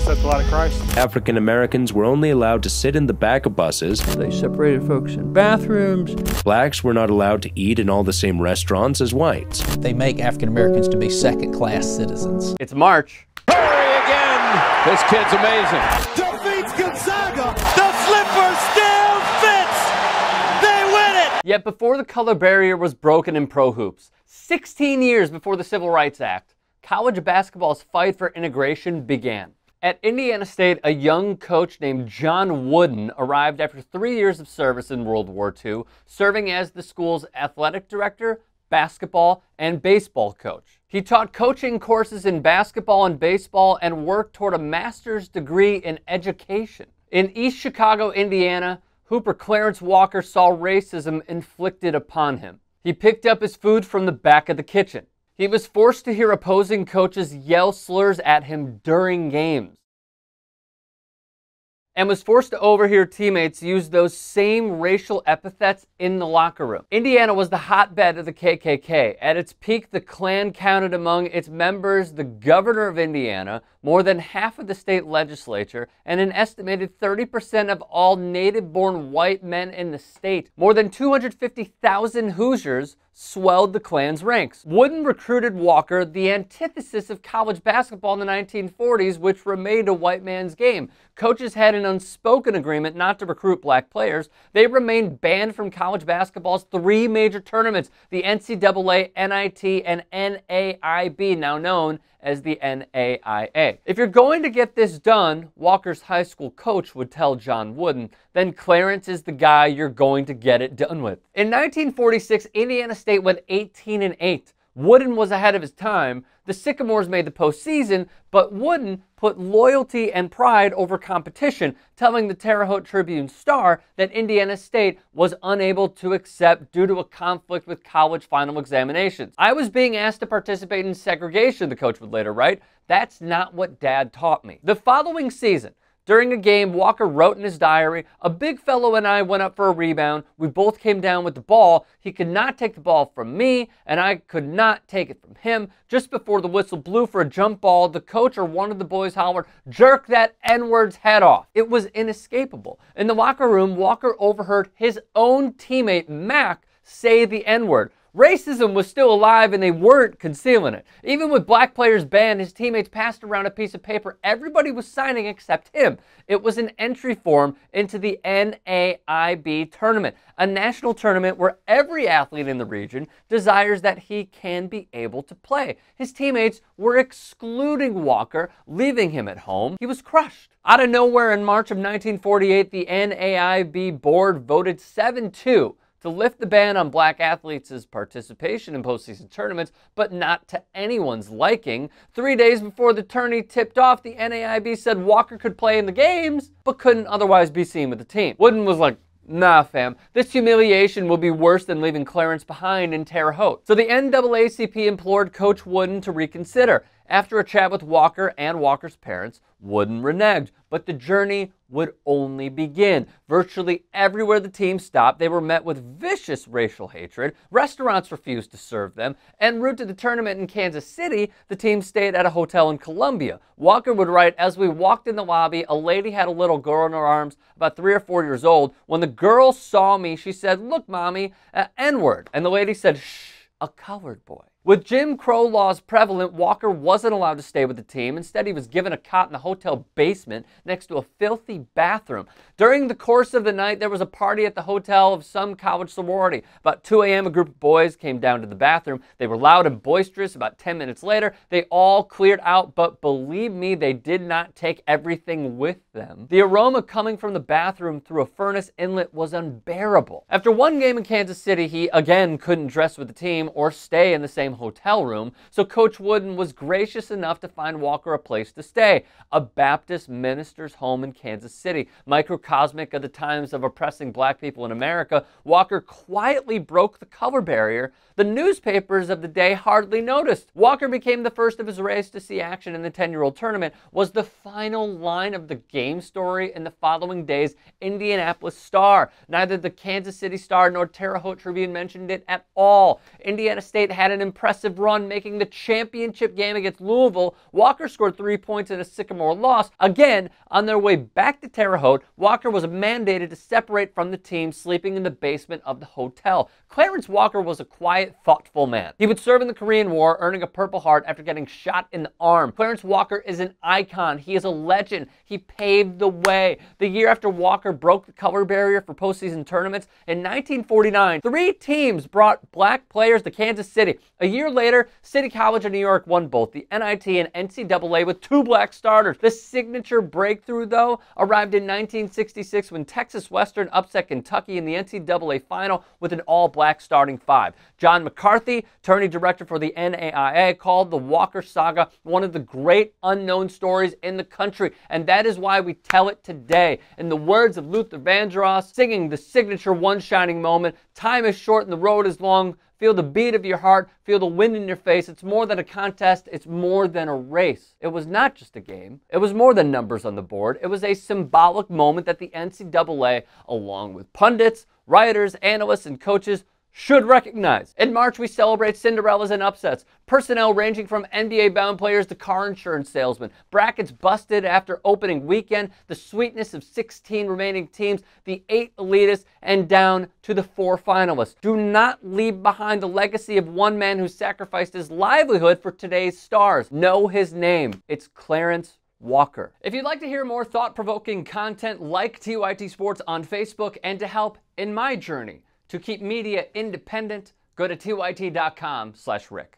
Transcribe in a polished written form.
accept the light of Christ. African Americans were only allowed to sit in the back of buses. They separated folks in bathrooms. Blacks were not allowed to eat in all the same restaurants as whites. They make African Americans to be second-class citizens. It's March. Hurry again! This kid's amazing. Defeats Gonzaga. The slipper still fits. They win it. Yet before the color barrier was broken in pro hoops, 16 years before the Civil Rights Act, college basketball's fight for integration began. At Indiana State, a young coach named John Wooden arrived after 3 years of service in World War II, serving as the school's athletic director, basketball, and baseball coach. He taught coaching courses in basketball and baseball and worked toward a master's degree in education. In East Chicago, Indiana, hooper Clarence Walker saw racism inflicted upon him. He picked up his food from the back of the kitchen. He was forced to hear opposing coaches yell slurs at him during games, and was forced to overhear teammates use those same racial epithets in the locker room. Indiana was the hotbed of the KKK. At its peak, the Klan counted among its members the governor of Indiana, more than half of the state legislature, and an estimated 30% of all native-born white men in the state. More than 250,000 Hoosiers swelled the Klan's ranks. Wooden recruited Walker, the antithesis of college basketball in the 1940s, which remained a white man's game. Coaches had an unspoken agreement not to recruit black players. They remained banned from college basketball's 3 major tournaments, the NCAA, NIT, and NAIB, now known as the NAIA. If you're going to get this done, Walker's high school coach would tell John Wooden, then Clarence is the guy you're going to get it done with. In 1946, Indiana State went 18-8. Wooden was ahead of his time. The Sycamores made the postseason, but Wooden put loyalty and pride over competition, telling the Terre Haute Tribune-Star that Indiana State was unable to accept due to a conflict with college final examinations. I was being asked to participate in segregation, the coach would later write. That's not what Dad taught me. The following season, during a game, Walker wrote in his diary, "A big fellow and I went up for a rebound. We both came down with the ball. He could not take the ball from me, and I could not take it from him. Just before the whistle blew for a jump ball, the coach or one of the boys hollered, 'Jerk that N-word's head off.'" It was inescapable. In the locker room, Walker overheard his own teammate, Mac, say the N-word. Racism was still alive and they weren't concealing it. Even with black players banned, his teammates passed around a piece of paper everybody was signing except him. It was an entry form into the NAIB tournament, a national tournament where every athlete in the region desires that he can be able to play. His teammates were excluding Walker, leaving him at home. He was crushed. Out of nowhere in March of 1948, the NAIB board voted 7-2 to lift the ban on black athletes' participation in postseason tournaments, but not to anyone's liking. 3 days before the tourney tipped off, the NAIB said Walker could play in the games, but couldn't otherwise be seen with the team. Wooden was like, "Nah, fam, this humiliation will be worse than leaving Clarence behind in Terre Haute." So the NAACP implored Coach Wooden to reconsider. After a chat with Walker and Walker's parents, Wooden reneged, but the journey would only begin. Virtually everywhere the team stopped, they were met with vicious racial hatred. Restaurants refused to serve them. En route to the tournament in Kansas City, the team stayed at a hotel in Columbia. Walker would write, "As we walked in the lobby, a lady had a little girl in her arms, about 3 or 4 years old. When the girl saw me, she said, 'Look, mommy, N-word.' And the lady said, 'Shh, a colored boy.'" With Jim Crow laws prevalent, Walker wasn't allowed to stay with the team. Instead, he was given a cot in the hotel basement next to a filthy bathroom. During the course of the night, there was a party at the hotel of some college sorority. About 2 a.m., a group of boys came down to the bathroom. They were loud and boisterous. About 10 minutes later, they all cleared out, but believe me, they did not take everything with them. The aroma coming from the bathroom through a furnace inlet was unbearable. After one game in Kansas City, he again couldn't dress with the team or stay in the same hotel room, so Coach Wooden was gracious enough to find Walker a place to stay, a Baptist minister's home in Kansas City. Microcosmic of the times of oppressing black people in America, Walker quietly broke the color barrier. The newspapers of the day hardly noticed. Walker became the first of his race to see action in the 10-year-old tournament, was the final line of the game story in the following day's Indianapolis Star. Neither the Kansas City Star nor Terre Haute Tribune mentioned it at all. Indiana State had an impressive run, making the championship game against Louisville. Walker scored 3 points in a Sycamore loss. Again, on their way back to Terre Haute, Walker was mandated to separate from the team, sleeping in the basement of the hotel. Clarence Walker was a quiet, thoughtful man. He would serve in the Korean War, earning a Purple Heart after getting shot in the arm. Clarence Walker is an icon. He is a legend. He paved the way. The year after Walker broke the color barrier for postseason tournaments, in 1949, 3 teams brought black players to Kansas City. A year later, City College of New York won both the NIT and NCAA with 2 black starters. The signature breakthrough, though, arrived in 1966 when Texas Western upset Kentucky in the NCAA final with an all-black starting 5. John McCarthy, attorney director for the NAIA, called the Walker saga one of the great unknown stories in the country, and that is why we tell it today. In the words of Luther Vandross, singing the signature One Shining Moment, time is short and the road is long. Feel the beat of your heart, feel the wind in your face. It's more than a contest, it's more than a race. It was not just a game. It was more than numbers on the board. It was a symbolic moment that the NCAA, along with pundits, writers, analysts, and coaches, should recognize. In March, we celebrate Cinderellas and upsets, personnel ranging from NBA-bound players to car insurance salesmen, brackets busted after opening weekend, the sweetness of 16 remaining teams, the 8 elitists, and down to the 4 finalists. Do not leave behind the legacy of one man who sacrificed his livelihood for today's stars. Know his name. It's Clarence Walker. If you'd like to hear more thought-provoking content like TYT Sports on Facebook and to help in my journey to keep media independent, go to tyt.com/Rick.